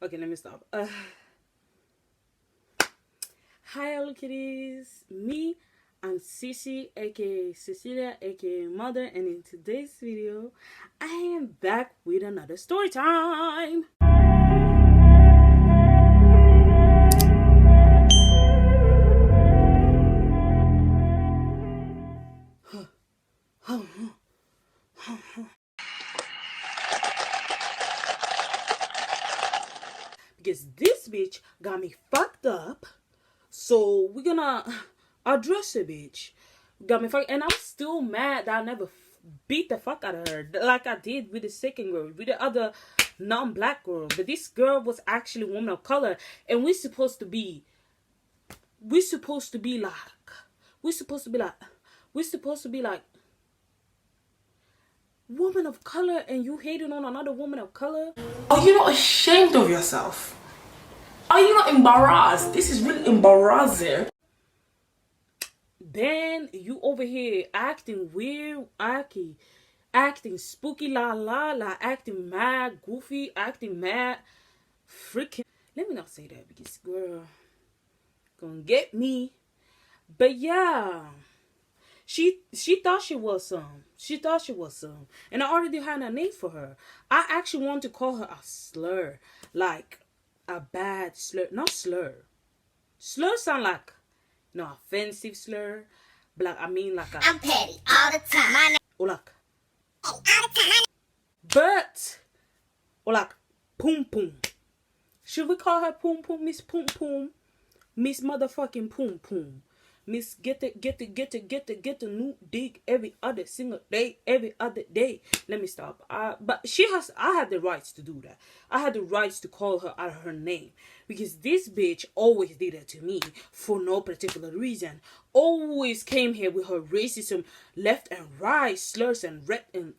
Okay, let me stop. Hi, hello kitties. Me, I'm Sissy, aka Cecilia, aka Mother, and in today's video, I am back with another story time. Because this bitch got me fucked up. So we're gonna address the bitch. Got me fucked, and I'm still mad that I never beat the fuck out of her like I did with the second girl, with the other non-black girl. But this girl was actually a woman of color, and we're supposed to be like, we're supposed to be like, we're supposed to be like woman of color, and you hating on another woman of color. Are you not ashamed of yourself? Are you not embarrassed? This is really embarrassing. Then you over here acting weird, acting spooky la, acting mad goofy, acting mad freaking. Let me not say that because girl gonna get me. But yeah, she thought she was some. She thought she was some, and I already had a name for her. I actually want to call her a slur, like a bad slur, not slur. Slur sound like no offensive slur, but like I mean like a. I'm petty all the time. Or like, All the time. but or like poom poom. Should we call her poom poom, Miss Poom Poom, Miss motherfucking Poom Poom, Miss get the new dig every other single day, every other day. Let me stop. But I had the rights to do that. I had the rights to call her out of her name because this bitch always did it to me for no particular reason. Always came here with her racism, left and right slurs and red and.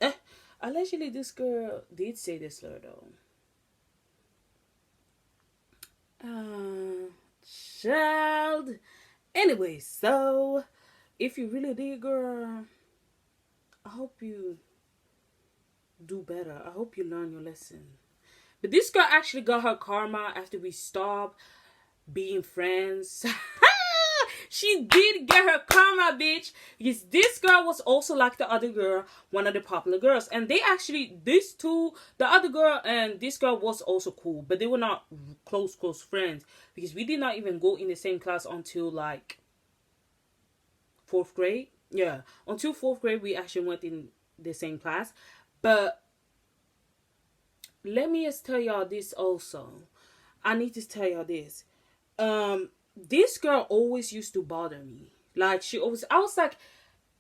Allegedly, this girl did say this slur though. Child. Anyway, so if you really did, girl, I hope you do better. I hope you learn your lesson. But this girl actually got her karma after we stopped being friends. She did get her karma, bitch. Because this girl was also like the other girl, one of the popular girls. And they actually, these two, the other girl and this girl was also cool. But they were not close friends. Because we did not even go in the same class until like 4th grade. Yeah, until 4th grade we actually went in the same class. But let me just tell y'all this also. I need to tell y'all this. This girl always used to bother me. Like she always, I was like,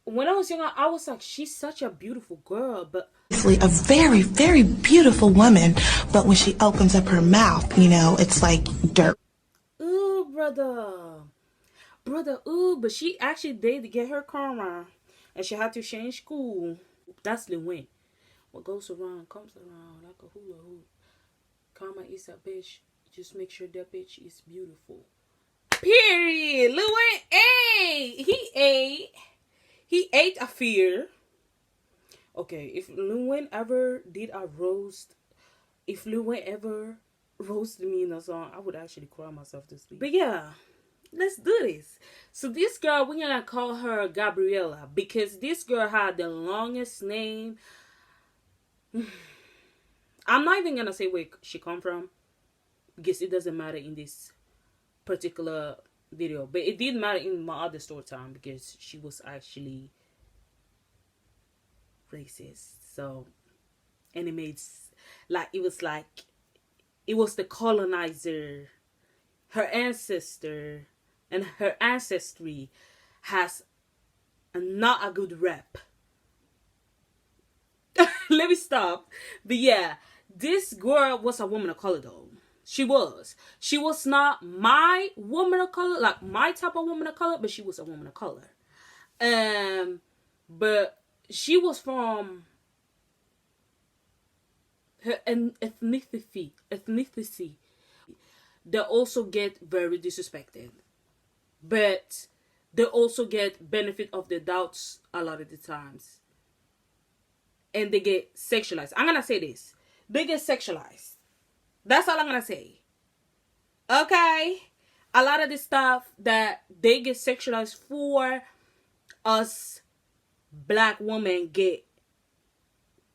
when I was younger, I was like, she's such a beautiful girl, but A very, very beautiful woman, but when she opens up her mouth, it's like dirt. ooh, brother, ooh, but she actually did get her karma, and she had to change school. That's the win. What goes around comes around like a hula hoop. Karma is a bitch. Just make sure that bitch is beautiful. Period. Lil Wayne he ate a fear. Okay, if Lil Wayne ever did a roast, if Lil Wayne ever roasted me in a song, I would actually cry myself to sleep. But yeah, let's do this. So this girl, we're gonna call her Gabriella because this girl had the longest name. I'm not even gonna say where she come from because it doesn't matter in this particular video, but it did matter in my other story time because she was actually racist. So, and it made it was the colonizer, her ancestor, and her ancestry has not a good rep. Let me stop. But yeah, this girl was a woman of color though. She was not my woman of color, like my type of woman of color, but she was a woman of color. But she was from her ethnicity. They also get very disrespected, but they also get benefit of the doubts a lot of the times, and they get sexualized. I'm gonna say this: they get sexualized. That's all I'm gonna say. Okay? A lot of the stuff that they get sexualized for, us black women get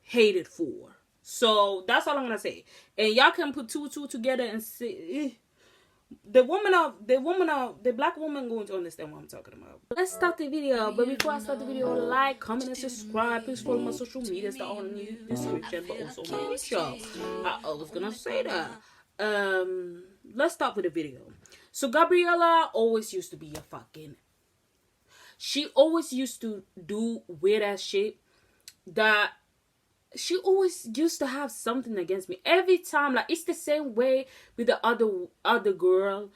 hated for. So that's all I'm gonna say. And y'all can put two together and see the black woman going to understand what I'm talking about. Let's start the video. But before I start the video, like, comment, and subscribe. Please follow my social medias that are in the description, but also my picture. I was gonna say that. Let's start with the video. So Gabriella always used to be a fucking. She always used to do weird ass shit that she always used to have something against me every time. Like, it's the same way with the other girl.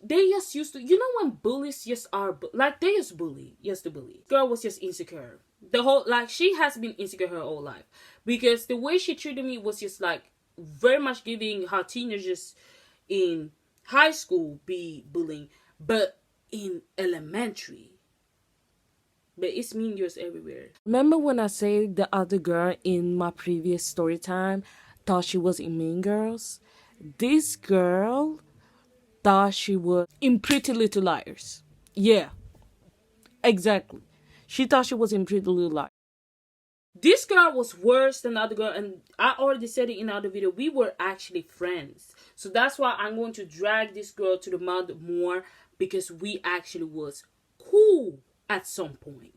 They just used to, when bullies just are like, they just bully, just to bully. Girl was just insecure. The whole, like, she has been insecure her whole life because the way she treated me was just like very much giving her teenagers in high school be bullying, but in elementary. But it's mean girls everywhere. Remember when I said the other girl in my previous story time thought she was in Mean Girls? This girl thought she was in Pretty Little Liars. Yeah, exactly. She thought she was in Pretty Little Liars. This girl was worse than the other girl, and I already said it in the other video. We were actually friends. So that's why I'm going to drag this girl to the mud more, because we actually was cool at some point.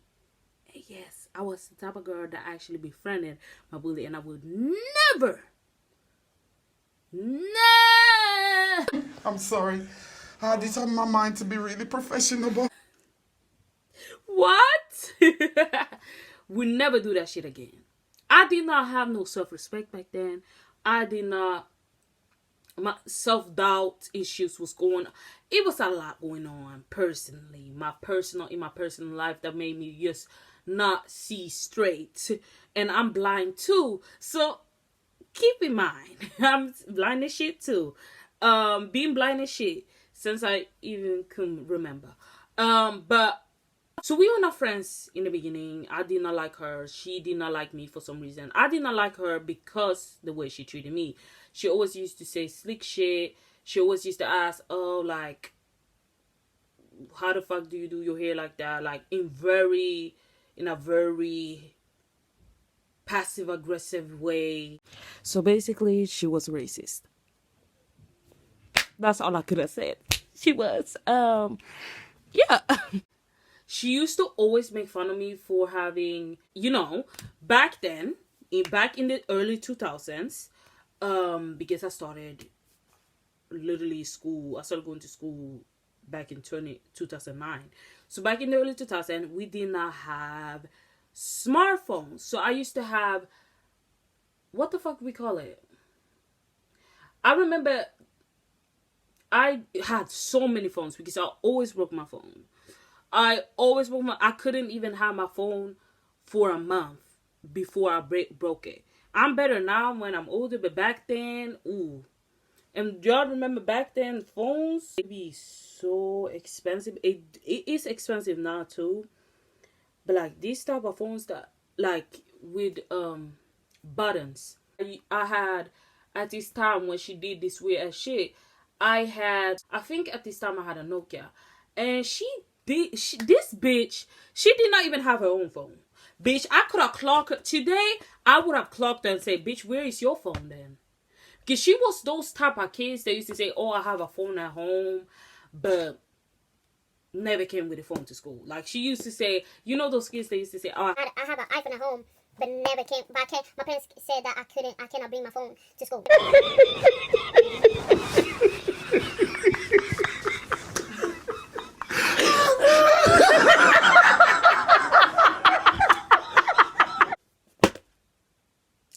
And yes, I was the type of girl that actually befriended my bully, and I would never. I'm sorry. I had it on my mind to be really professional, but What? We never do that shit again. I did not have no self-respect back then. I did not. My self-doubt issues was going on. It was a lot going on personally. In my personal life that made me just not see straight. And I'm blind too. So keep in mind, I'm blind as shit too. Being blind as shit since I even can remember. But so we were not friends in the beginning. I did not like her. She did not like me for some reason. I did not like her because the way she treated me. She always used to say slick shit. She always used to ask, oh, like, how the fuck do you do your hair like that? Like, in a very passive aggressive way. So basically, she was racist. That's all I could have said. She was. Yeah. She used to always make fun of me for having, back then, back in the early 2000s, because I started literally school. I started going to school back in 2009. So back in the early 2000s, we did not have smartphones. So I used to have, what the fuck we call it? I remember I had so many phones because I always broke my phone. I couldn't even have my phone for a month before I broke it. I'm better now when I'm older, but back then, ooh. And y'all remember back then, phones, it'd be so expensive. It is expensive now too. But like these type of phones that, like, with buttons. I had, at this time when she did this weird ass shit, I think at this time I had a Nokia. And this bitch, she did not even have her own phone. Bitch, I could have clocked her. Today, I would have clocked her and say, bitch, where is your phone then? Because she was those type of kids that used to say, oh, I have a phone at home, but never came with a phone to school. Like, she used to say, those kids that used to say, oh, I have an iPhone at home, but never came. But I can't. My parents said that I cannot bring my phone to school.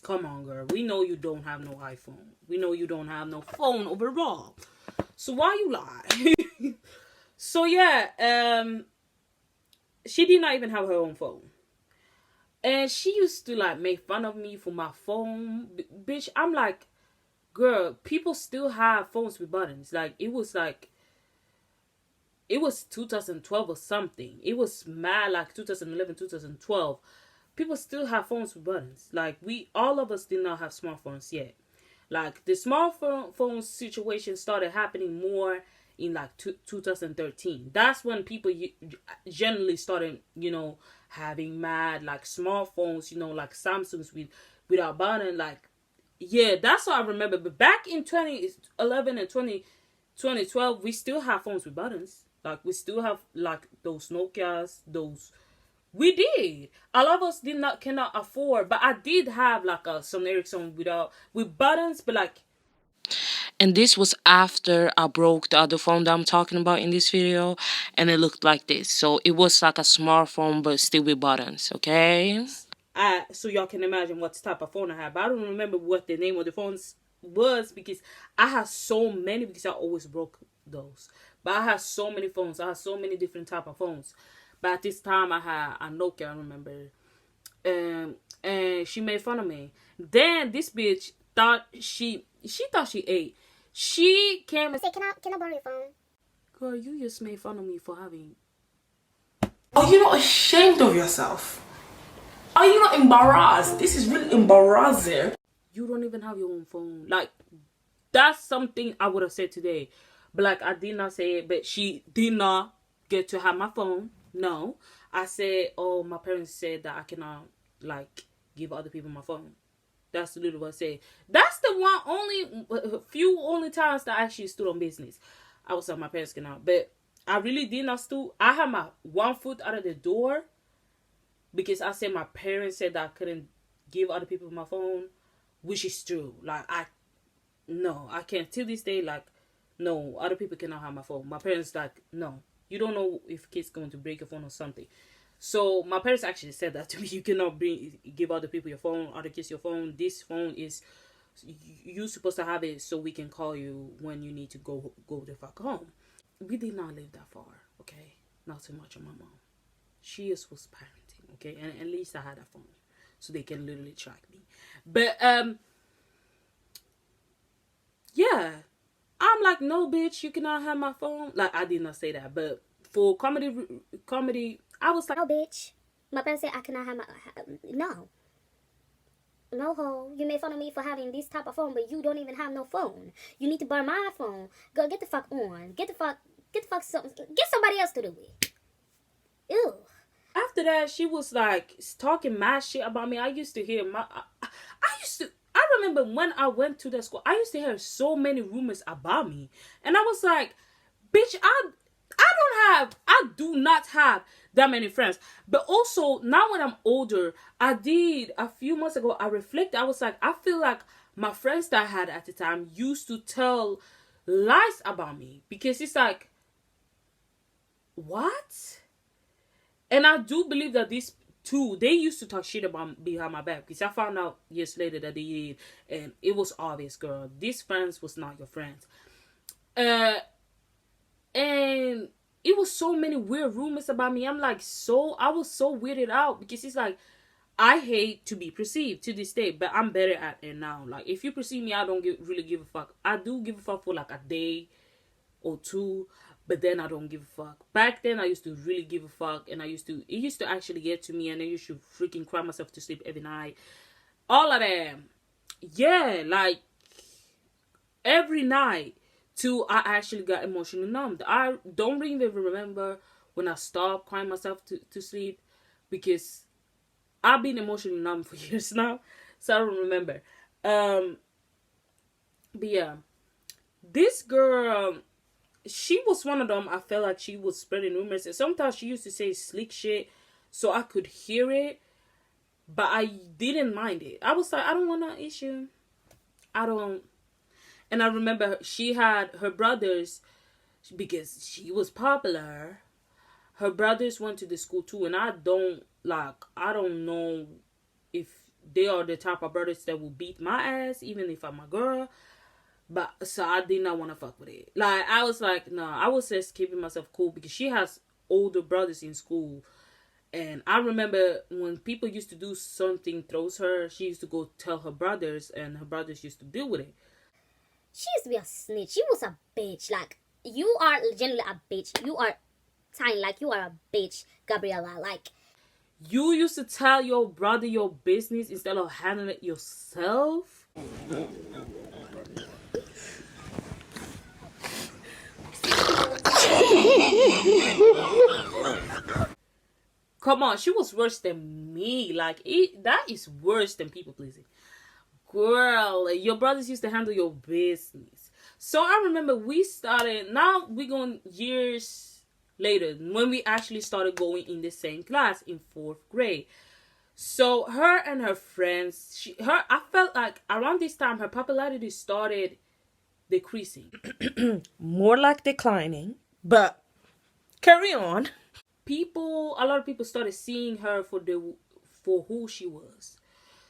come on, girl. We know you don't have no iPhone. We know you don't have no phone overall. So why you lie? So yeah, she did not even have her own phone. And she used to like make fun of me for my phone. Bitch, I'm like, girl, people still have phones with buttons. Like, it was 2012 or something. It was mad, like 2011, 2012. People still have phones with buttons. Like, all of us did not have smartphones yet. Like the smartphone situation started happening more in like 2013. That's when people generally started, having mad like smartphones, like Samsungs without button. Like, yeah, that's what I remember. But back in 2011 and 2012, we still have phones with buttons. Like we still have like those Nokias, those. We did. A lot of us cannot afford, but I did have like some Ericsson with buttons, but like. And this was after I broke the other phone that I'm talking about in this video, and it looked like this. So it was like a smartphone, but still with buttons, okay? So y'all can imagine what type of phone I had, but I don't remember what the name of the phones was because I had so many because I always broke those. But I had so many phones. I had so many different type of phones. But at this time, I had a Nokia, I remember. And she made fun of me. Then this bitch thought she thought she ate. She came and said, can I borrow your phone? girl, you just made fun of me for having. Are you not ashamed of yourself? Are you not embarrassed? This is really embarrassing. You don't even have your own phone. Like, that's something I would have said today. But like, I did not say it. But she did not get to have my phone. No. I said, oh, my parents said that I cannot, like, give other people my phone. That's literally what I said. That's the few only times that I actually stood on business. I was like, my parents cannot. But I really did not stood. I had my one foot out of the door because I said my parents said that I couldn't give other people my phone, which is true. Like, I can't. Till this day, like, no, other people cannot have my phone. My parents, like, no. You don't know if kids going to break your phone or something. So my parents actually said that to me. You cannot give other people your phone, other kids your phone. This phone is, you're supposed to have it so we can call you when you need to go the fuck home. We did not live that far, okay? Not too much on my mom. She just was parenting, okay? And at least I had a phone so they can literally track me. But yeah, I'm like, no, bitch, you cannot have my phone. Like, I did not say that, but for comedy, I was like, no, bitch. My parents said I cannot have no. No, ho. You made fun of me for having this type of phone, but you don't even have no phone. You need to borrow my phone. Go get the fuck on. Get somebody else to do it. Ew. After that, she was like talking mad shit about me. I used to hear I remember when I went to the school, I used to hear so many rumors about me. And I was like, bitch, I do not have that many friends. But also, now when I'm older, a few months ago, I reflected. I was like, I feel like my friends that I had at the time used to tell lies about me. Because it's like, what? And I do believe that these two, they used to talk shit about behind my back. Because I found out years later that they did. And it was obvious, girl. These friends was not your friends. And it was so many weird rumors about me. I was so weirded out. Because it's like, I hate to be perceived to this day. But I'm better at it now. Like, if you perceive me, I don't really give a fuck. I do give a fuck for like a day or two. But then I don't give a fuck. Back then, I used to really give a fuck. And it used to actually get to me. And I used to freaking cry myself to sleep every night. All of that. Yeah, like, every night. Till I actually got emotionally numb. I don't really even remember when I stopped crying myself to sleep. Because I've been emotionally numb for years now. So I don't remember. But yeah. This girl... she was one of them. I felt like she was spreading rumors. And sometimes she used to say slick shit so I could hear it. But I didn't mind it. I was like, I don't want no issue. I don't. And I remember she had her brothers, because she was popular. Her brothers went to the school too. And I don't know if they are the type of brothers that will beat my ass, even if I'm a girl. But so I did not want to fuck with it. Like, I was like, no, I was just keeping myself cool because she has older brothers in school. And I remember when people used to do something throws her, she used to go tell her brothers, and her brothers used to deal with it. She used to be a snitch. She was a bitch. Like, you are generally a bitch. You are tiny. Like, you are a bitch, Gabriella. Like, you used to tell your brother your business instead of handling it yourself. Come on, she was worse than me. Like, that is worse than people pleasing. Girl, your brothers used to handle your business. So I remember we started, now we going years later, when we actually started going in the same class in 4th grade. So her and her friends, I felt like around this time her popularity started decreasing. More like declining, but carry on. A lot of people started seeing her for who she was.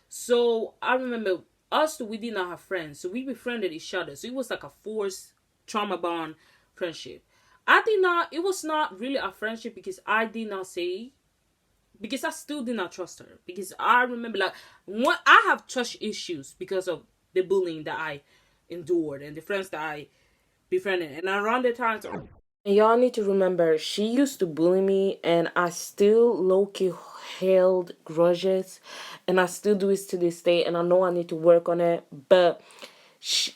So I remember us two, we did not have friends, so we befriended each other. So it was like a forced trauma bond friendship. It was not really a friendship because I still did not trust her. Because I remember, like, I have trust issues because of the bullying that I endured and the friends that I befriended. And around the time, And y'all need to remember, she used to bully me, and I still low-key held grudges, and I still do it to this day, and I know I need to work on it. But she,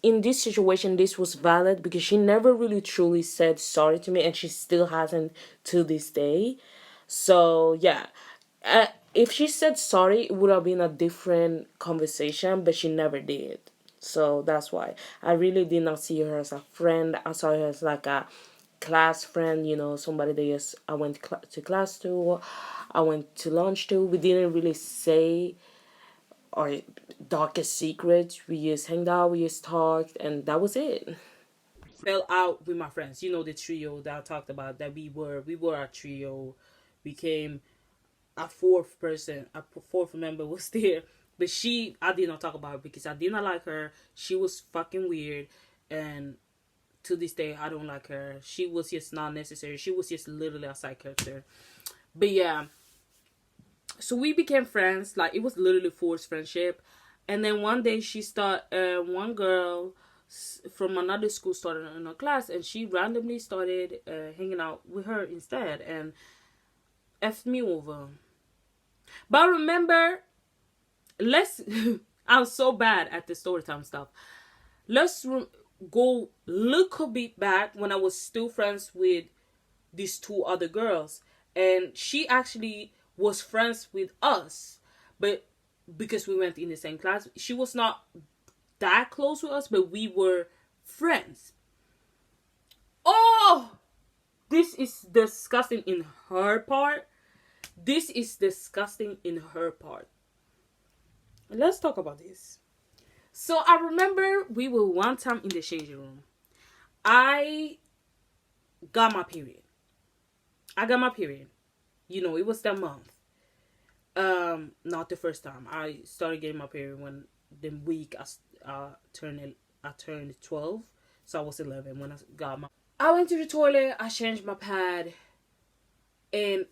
in this situation, this was valid because she never really truly said sorry to me, and she still hasn't to this day. So yeah, if she said sorry, it would have been a different conversation, but she never did. So that's why I really did not see her as a friend. I saw her as like a class friend, somebody that I went to class to, I went to lunch to. We didn't really say our darkest secrets. We just hanged out, we just talked, and that was it. fell out with my friends. The trio that I talked about, that we were a trio, became a fourth member was there. But I did not talk about her because I did not like her. She was fucking weird, and to this day I don't like her. She was just not necessary. She was just literally a side character. But yeah, so we became friends. Like, it was literally forced friendship. And then one day one girl from another school started in her class, and she randomly started hanging out with her instead and effed me over. But I remember, I'm so bad at the storytime stuff. Let's go look a bit back when I was still friends with these two other girls, and she actually was friends with us, but because we went in the same class, she was not that close with us, but we were friends. Oh, this is disgusting in her part. This is disgusting in her part. Let's talk about this. So I remember we were one time in the changing room. I got my period. It was that month. Not the first time. I started getting my period when the week I turned 12. So I was 11 when I got my. I went to the toilet. I changed my pad, and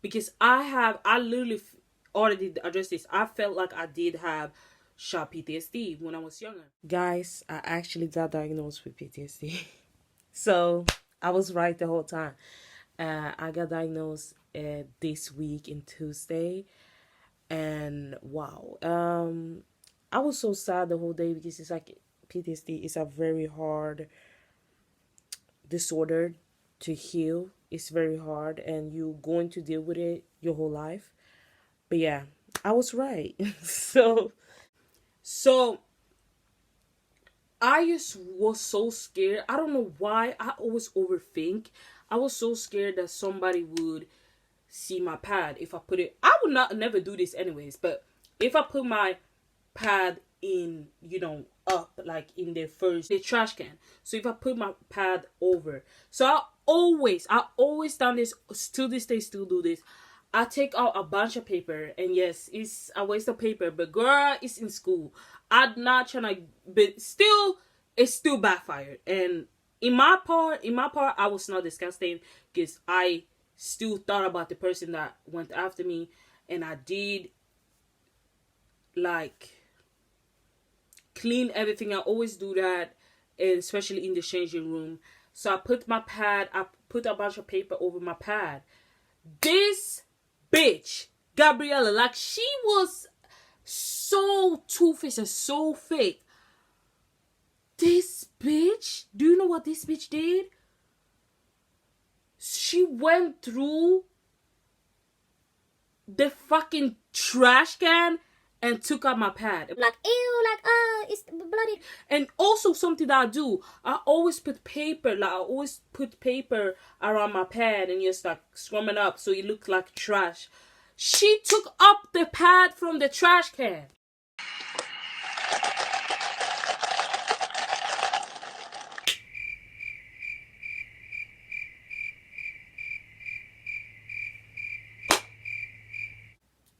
because I literally already addressed this. I felt like I did have sharp PTSD when I was younger. Guys, I actually got diagnosed with PTSD. So I was right the whole time. I got diagnosed this week in Tuesday, and wow, I was so sad the whole day because it's like PTSD is a very hard disorder to heal. It's very hard, and you're going to deal with it your whole life. But yeah, I was right. So I just was so scared. I don't know why. I always overthink. I was so scared that somebody would see my pad if I put it. I would never do this anyways, but if I put my pad in, up, like in the trash can. So if I put my pad over, so I always done this, till this day still do this. I take out a bunch of paper, and yes, it's a waste of paper, but girl, it's in school. I'm not trying to, but still, it's still backfired. And in my part, I was not disgusting because I still thought about the person that went after me, and I did like clean everything. I always do that, and especially in the changing room. So I put a bunch of paper over my pad. This bitch, Gabriella, like, she was so two-faced and so fake. This bitch, do you know what this bitch did? She went through the fucking trash can and took out my pad. Like, ew, like, it's bloody. And also something that I do, I always put paper around my pad and just like scrumming up so it looks like trash. She took up the pad from the trash can.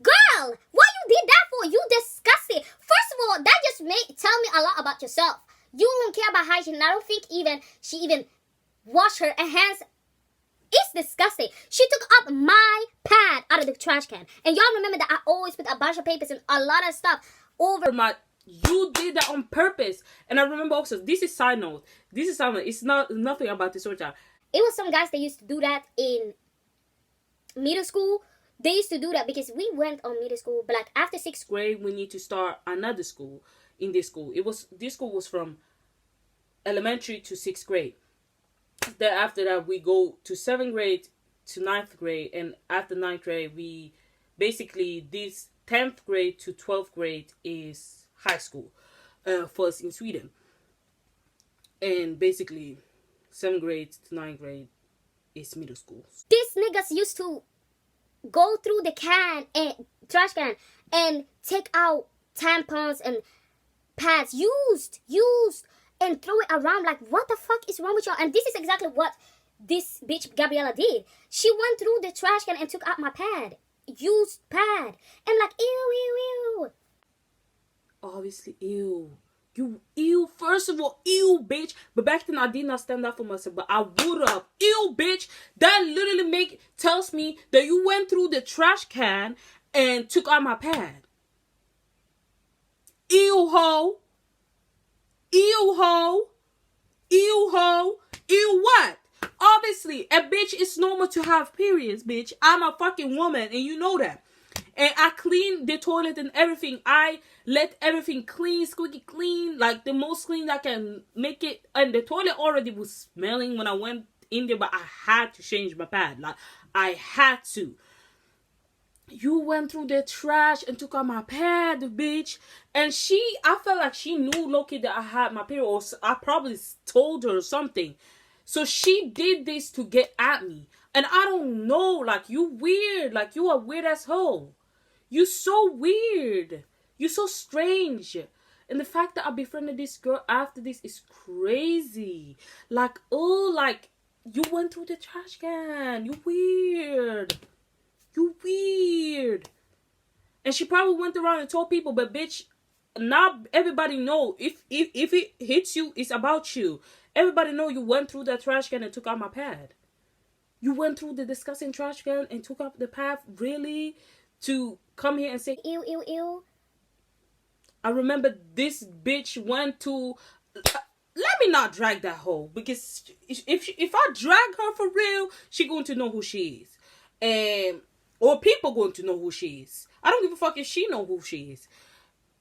Girl, what you did that for? You disgusting. First of all, that just tell me a lot about yourself. You don't care about hygiene. And I don't think she even washed her hands. It's disgusting. She took up my pad out of the trash can. And y'all remember that I always put a bunch of papers and a lot of stuff over my. You did that on purpose. And I remember also, this is side note. It's not nothing about the story time. It was some guys that used to do that in middle school. They used to do that because we went on middle school, but like after 6th grade, we need to start another school in this school. This school was from elementary to 6th grade. Then after that, we go to 7th grade to 9th grade, and after 9th grade, we basically this 10th grade to 12th grade is high school for us in Sweden, and basically 7th grade to 9th grade is middle school. These niggas used to go through the trash can and take out tampons and pads used and throw it around. Like, what the fuck is wrong with y'all? And this is exactly what this bitch Gabriella did. She went through the trash can and took out my pad, used pad, and like, ew. Obviously, ew. You ew. First of all, ew, bitch. But back then I did not stand up for myself, but I would have. Ew, bitch. That literally tells me that you went through the trash can and took out my pad. Ew, ho. Ew, ho. Ew, ho. Ew, what? Obviously, a bitch, it's normal to have periods, bitch. I'm a fucking woman, and you know that. And I clean the toilet and everything. I let everything clean, squeaky clean, like the most clean I can make it. And the toilet already was smelling when I went in there, but I had to change my pad. Like, I had to. You went through the trash and took out my pad, bitch. And I felt like she knew, Loki, that I had my period. Or I probably told her something. So she did this to get at me. And I don't know, like, you weird. Like, you a weird asshole. You so weird. You so strange. And the fact that I befriended this girl after this is crazy. Like, oh, like, you went through the trash can. You weird. You weird. And she probably went around and told people, but bitch, now everybody know if it hits you, it's about you. Everybody know you went through that trash can and took out my pad. You went through the disgusting trash can and took out the pad, really? To come here and say ew. I remember this bitch went to let me not drag that hoe, because if I drag her for real, she going to know who she is. Or people going to know who she is. I don't give a fuck if she know who she is.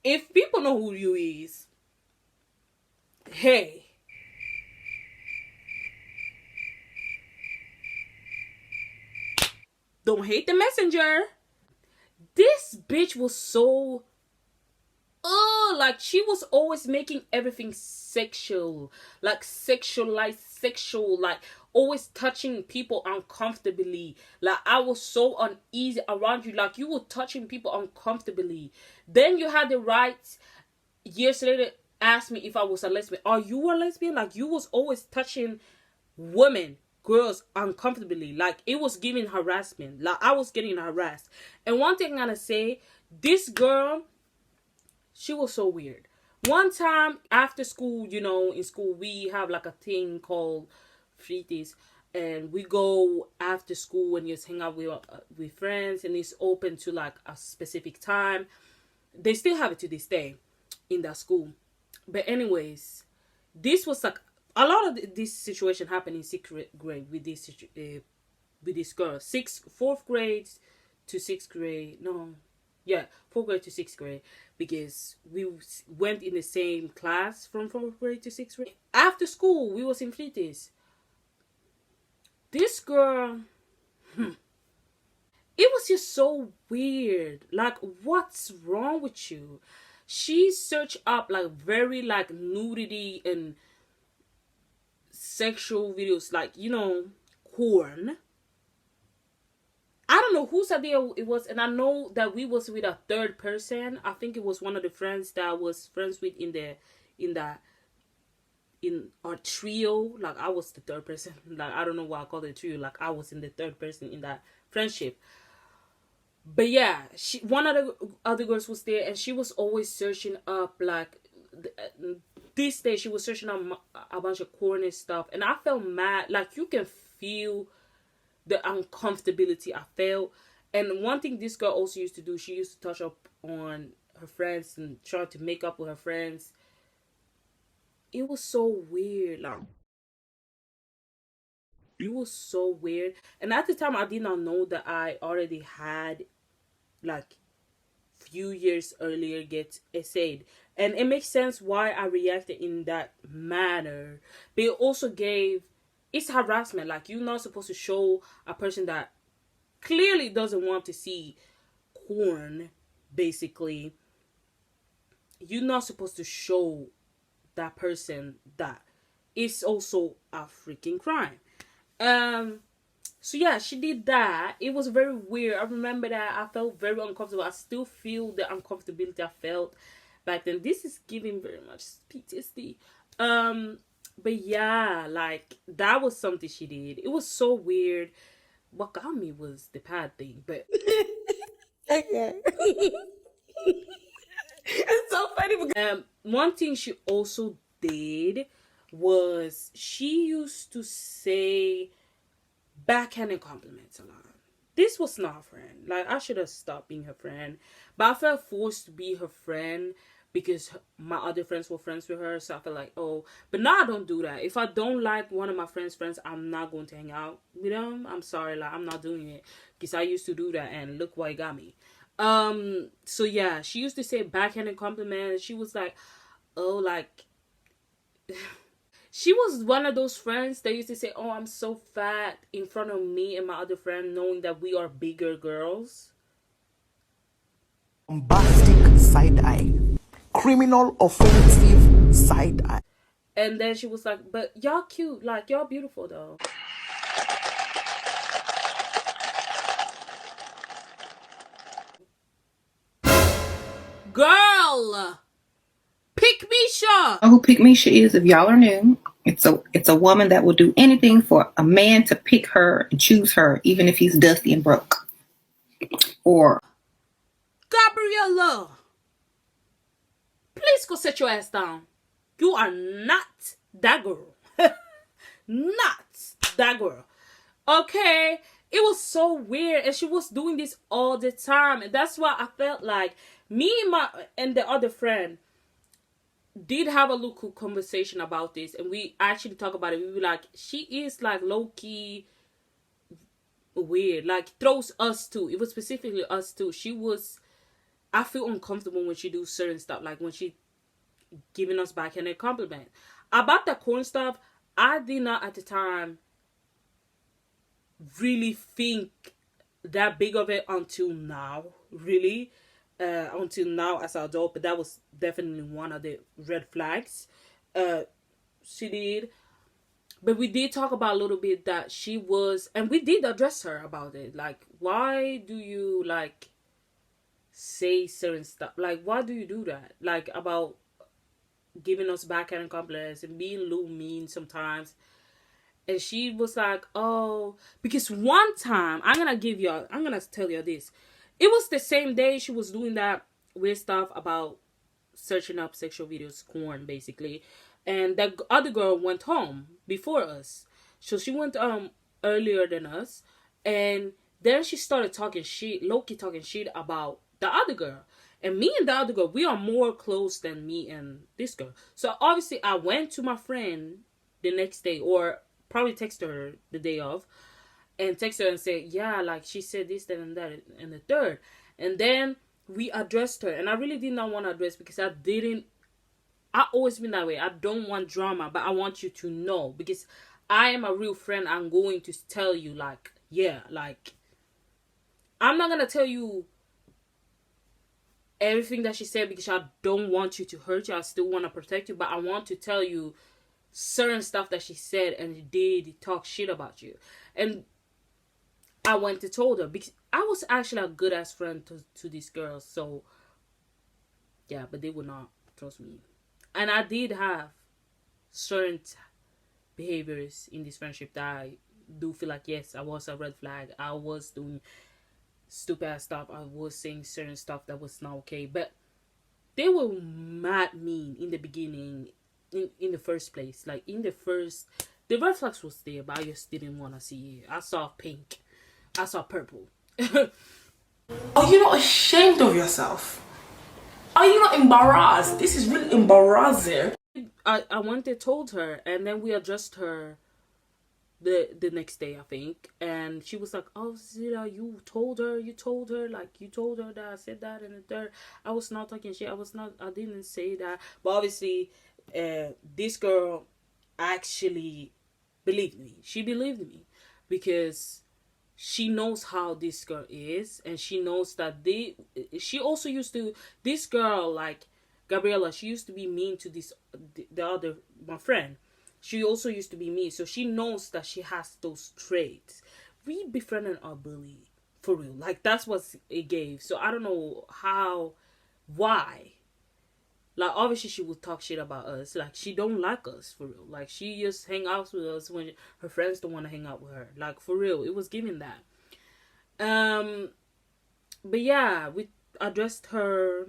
If people know who you is, hey. Don't hate the messenger. This bitch was so... like, she was always making everything sexual. Like, sexual. Like, always touching people uncomfortably. Like, I was so uneasy around you. Like, you were touching people uncomfortably. Then you had the right, years later, ask me if I was a lesbian. Are you a lesbian? Like, you was always touching women, girls uncomfortably. Like, it was giving harassment. Like, I was getting harassed. And one thing I'm gonna say, this girl, she was so weird. One time after school, you know, in school we have like a thing called fritis, and we go after school and just hang out with friends, and it's open to like a specific time. They still have it to this day in that school. But anyways, this was like a lot of this situation happened in 6th grade with this girl. 4th grade to 6th grade. No, yeah, 4th grade to 6th grade, because we went in the same class from 4th grade to 6th grade. After school, we was in fritis. This girl, it was just so weird. Like, what's wrong with you? She searched up like very like nudity and sexual videos, like, you know, porn. I don't know whose idea it was, and I know that we was with a third person. I think it was one of the friends that I was friends with in the in our trio. Like, I was the third person. Like, I don't know why I called it a trio. Like, I was in the third person in that friendship. But yeah, one of the other girls was there, and she was always searching up like this day. She was searching up a bunch of corny stuff, and I felt mad. Like, you can feel the uncomfortability I felt. And one thing this girl also used to do, she used to touch up on her friends and try to make up with her friends. It was so weird. Like, it was so weird. And at the time, I did not know that I already had like few years earlier get essayed, and it makes sense why I reacted in that manner. But it also gave, it's harassment. Like, you're not supposed to show a person that clearly doesn't want to see porn, basically. You're not supposed to show that person that. It's also a freaking crime. So yeah, she did that. It was very weird. I remember that I felt very uncomfortable. I still feel the uncomfortability I felt back then. This is giving very much PTSD. But yeah, like, that was something she did. It was so weird. What got me was the pad thing, but Okay. It's so funny because one thing she also did was she used to say backhanded compliments a lot. This was not a friend. Like, I should have stopped being her friend, but I felt forced to be her friend because my other friends were friends with her. So I felt like, oh, but now I don't do that. If I don't like one of my friends, I'm not going to hang out with them. I'm sorry, like, I'm not doing it, because I used to do that, and look what it got me. So yeah, she used to say backhanded compliments. She was like, oh, like, she was one of those friends that used to say, oh, I'm so fat, in front of me and my other friend, knowing that we are bigger girls. Bombastic side eye. Criminal offensive side eye. And then she was like, but y'all cute, like, y'all beautiful though. Girl, pick me Shaw. Who Pick Misha is, if y'all are new, it's a woman that will do anything for a man to pick her and choose her, even if he's dusty and broke. Or Gabriella, please go sit your ass down. You are not that girl. Not that girl. Okay? It was so weird, and she was doing this all the time, and that's why I felt like me and the other friend did have a little conversation about this, and we actually talk about it. We were like, she is like low-key weird, like, throws us too. It was specifically us too. I feel uncomfortable when she do certain stuff, like when she giving us backhanded compliment about the corn stuff. I did not at the time really think that big of it until now, really. Until now as an adult, but that was definitely one of the red flags she did. But we did talk about a little bit that she was, and we did address her about it, like, why do you like say certain stuff, like, why do you do that, like, about giving us backhand compliments and being a little mean sometimes. And she was like, oh, because one time, I'm gonna tell you this. It was the same day she was doing that weird stuff about searching up sexual videos, porn, basically. And that other girl went home before us. So she went earlier than us. And then she started talking shit, low-key talking shit about the other girl. And me and the other girl, we are more close than me and this girl. So obviously I went to my friend the next day, or probably text her the day of, and text her and say, yeah, like, she said this, that, and that, and the third. And then we addressed her. And I really did not want to address, because I always been that way. I don't want drama, but I want you to know, because I am a real friend. I'm going to tell you, like, yeah, like, I'm not gonna tell you everything that she said because I don't want you to hurt you. I still want to protect you, but I want to tell you certain stuff that she said and did talk shit about you. And I went to told her because I was actually a good ass friend to these girls. So yeah, but they would not trust me. And I did have certain behaviors in this friendship that I do feel like, yes, I was a red flag. I was doing stupid ass stuff. I was saying certain stuff that was not okay. But they were mad mean in the beginning, in the first place. Like in the red flags was there, but I just didn't want to see it. I saw pink. I saw purple. Are you not ashamed of yourself? Are you not embarrassed? This is really embarrassing. I went and told her, and then we addressed her the next day, I think, and she was like, "Oh, Zila, you told her, like you told her that I said that and the third. I was not talking shit. I didn't say that." But obviously, this girl actually believed me. She believed me because she knows how this girl is, and she knows that she also used to, this girl, like Gabriella, she used to be mean to the other, my friend. She also used to be mean, so she knows that she has those traits. We befriended our bully, for real. Like, that's what it gave. So I don't know why. Like, obviously she would talk shit about us. Like, she don't like us, for real. Like, she just hang out with us when her friends don't want to hang out with her. Like, for real, it was giving that. But yeah, we addressed her,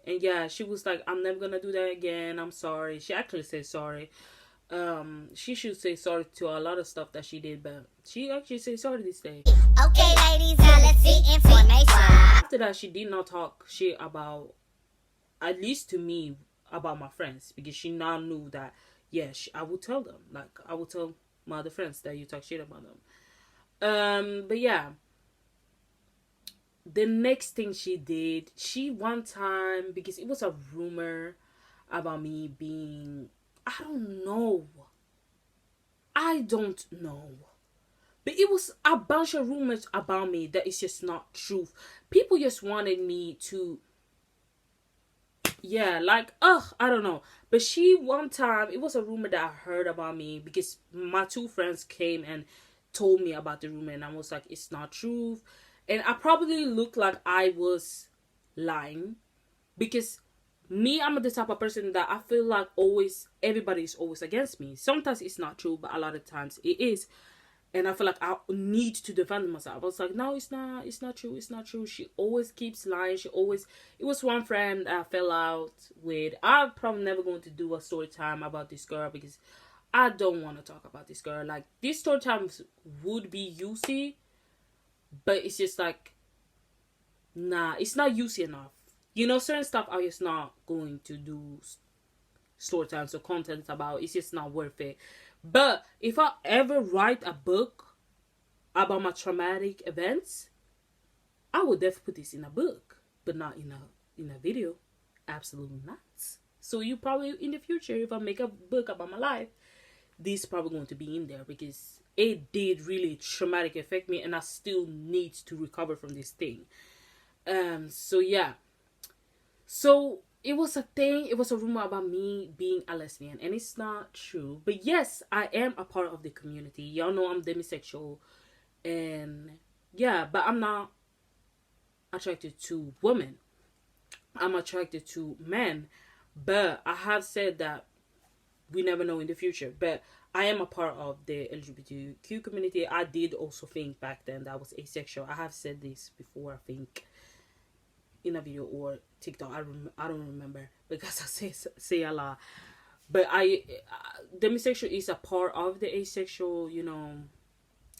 and yeah, she was like, "I'm never gonna do that again. I'm sorry." She actually said sorry. She should say sorry to a lot of stuff that she did, but she actually said sorry this day. Okay, ladies, now let's see information. After that, she did not talk shit about, at least to me, about my friends, because she now knew that, yeah, I would tell them. Like, I would tell my other friends that you talk shit about them. But yeah, the next thing she did, she one time, because it was a rumor about me being, I don't know. But it was a bunch of rumors about me that is just not truth. People just wanted me to, yeah, like, I don't know. But she, one time, it was a rumor that I heard about me because my two friends came and told me about the rumor, and I was like, it's not truth. And I probably looked like I was lying because me, I'm the type of person that I feel like everybody is always against me. Sometimes it's not true, but a lot of times it is. And I feel like I need to defend myself. I was like, no, it's not true. She always keeps lying. It was one friend I fell out with. I'm probably never going to do a story time about this girl because I don't want to talk about this girl. Like, these story times would be juicy, but it's just like, nah, it's not juicy enough. You know, certain stuff I just not going to do story times or content about. It's just not worth it. But if I ever write a book about my traumatic events, I would definitely put this in a book, but not in a video. Absolutely not. So you probably, in the future, if I make a book about my life, this is probably going to be in there because it did really traumatic affect me, and I still need to recover from this thing. So yeah. So it was a thing. It was a rumor about me being a lesbian, and it's not true. But yes, I am a part of the community. Y'all know I'm demisexual, and yeah, but I'm not attracted to women. I'm attracted to men, but I have said that we never know in the future. But I am a part of the LGBTQ community. I did also think back then that I was asexual. I have said this before, I think, in a video or TikTok. I don't remember because I say a lot. But demisexual is a part of the asexual,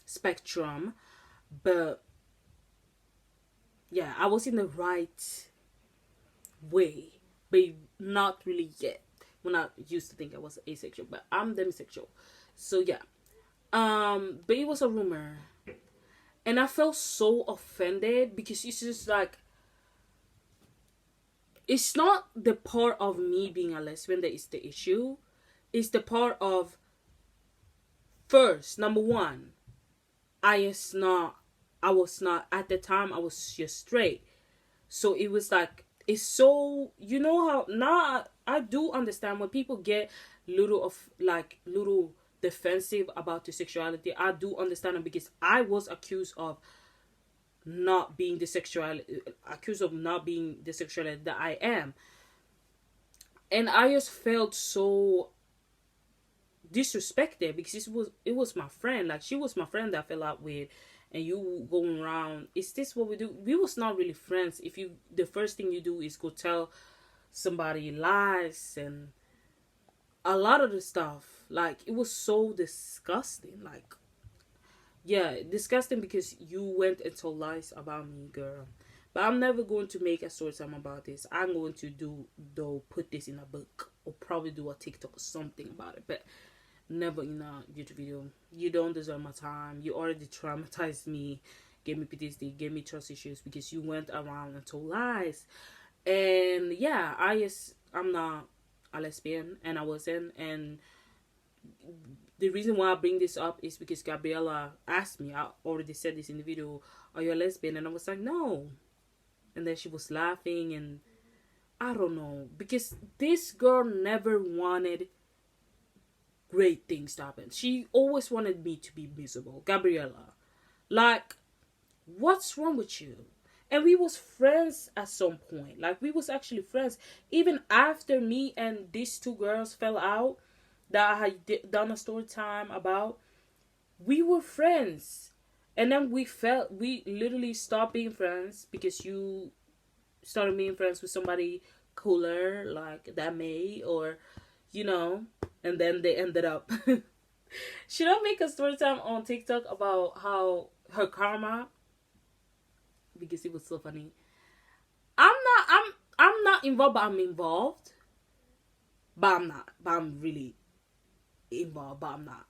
spectrum. But yeah, I was in the right way, but not really yet. When I used to think I was asexual, but I'm demisexual. So yeah. But it was a rumor. And I felt so offended because it's just like, it's not the part of me being a lesbian that is the issue. It's the part of, first, number one, I is not I was not, at the time I was just straight. So it was like, it's so, you know how now I do understand when people get little defensive about their sexuality. I do understand it because I was accused of not being the sexuality that I am. And I just felt so disrespected because it was my friend. Like, she was my friend that I fell out with, and you going around, is this what we do? We was not really friends if you, the first thing you do is go tell somebody lies and a lot of the stuff. Like, it was so disgusting. Like, yeah, disgusting because you went and told lies about me, girl. But I'm never going to make a story time about this. I'm going to put this in a book or probably do a TikTok or something about it. But never in a YouTube video. You don't deserve my time. You already traumatized me, gave me PTSD, gave me trust issues because you went around and told lies. And yeah, I'm not a lesbian, and I wasn't. And the reason why I bring this up is because Gabriella asked me. I already said this in the video. Are you a lesbian? And I was like, no. And then she was laughing, and I don't know, because this girl never wanted great things to happen. She always wanted me to be miserable. Gabriella, like, what's wrong with you? And we was friends at some point. Like, we was actually friends even after me and these two girls fell out that I had done a story time about. We were friends, and then we literally stopped being friends because you started being friends with somebody cooler, like that May, or and then they ended up. Should I make a story time on TikTok about how her karma? Because it was so funny. I'm not involved, but I'm involved. But I'm not. But I'm really involved, but I'm not.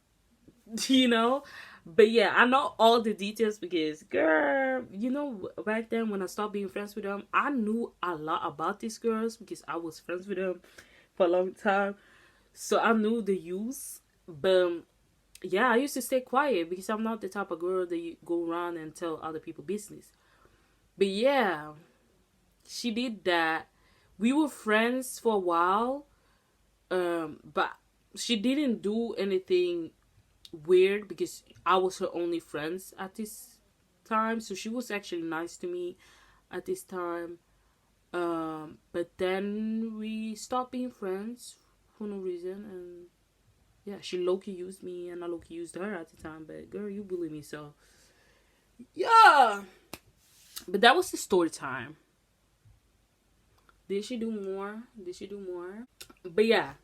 But yeah, I know all the details because, girl, back then when I stopped being friends with them, I knew a lot about these girls because I was friends with them for a long time. So I knew the use. But yeah, I used to stay quiet because I'm not the type of girl that you go around and tell other people business. But yeah, she did that. We were friends for a while, but she didn't do anything weird because I was her only friends at this time. So she was actually nice to me at this time. But then we stopped being friends for no reason, and yeah, she low-key used me and I low-key used her at the time. But girl, you bullied me, so yeah. But that was the story time. Did she do more? But yeah,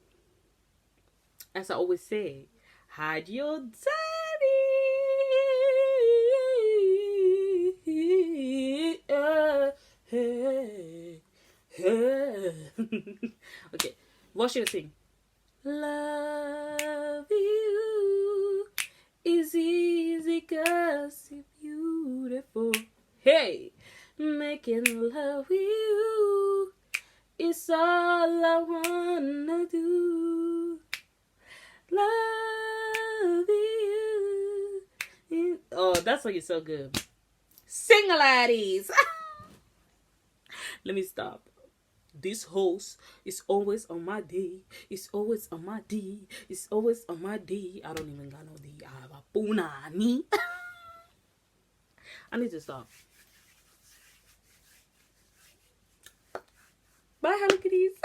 as I always say, hide your daddy. Okay, what should I sing? Love you is easy 'cause you're beautiful. Hey, making love with you is all I wanna do. Love you. Oh, that song is so good. Sing, laddies. Let me stop. This host is always on my D. It's always on my D. It's always on my D. I don't even got no D. I have a punani. I need to stop. Bye, Hello Kitties.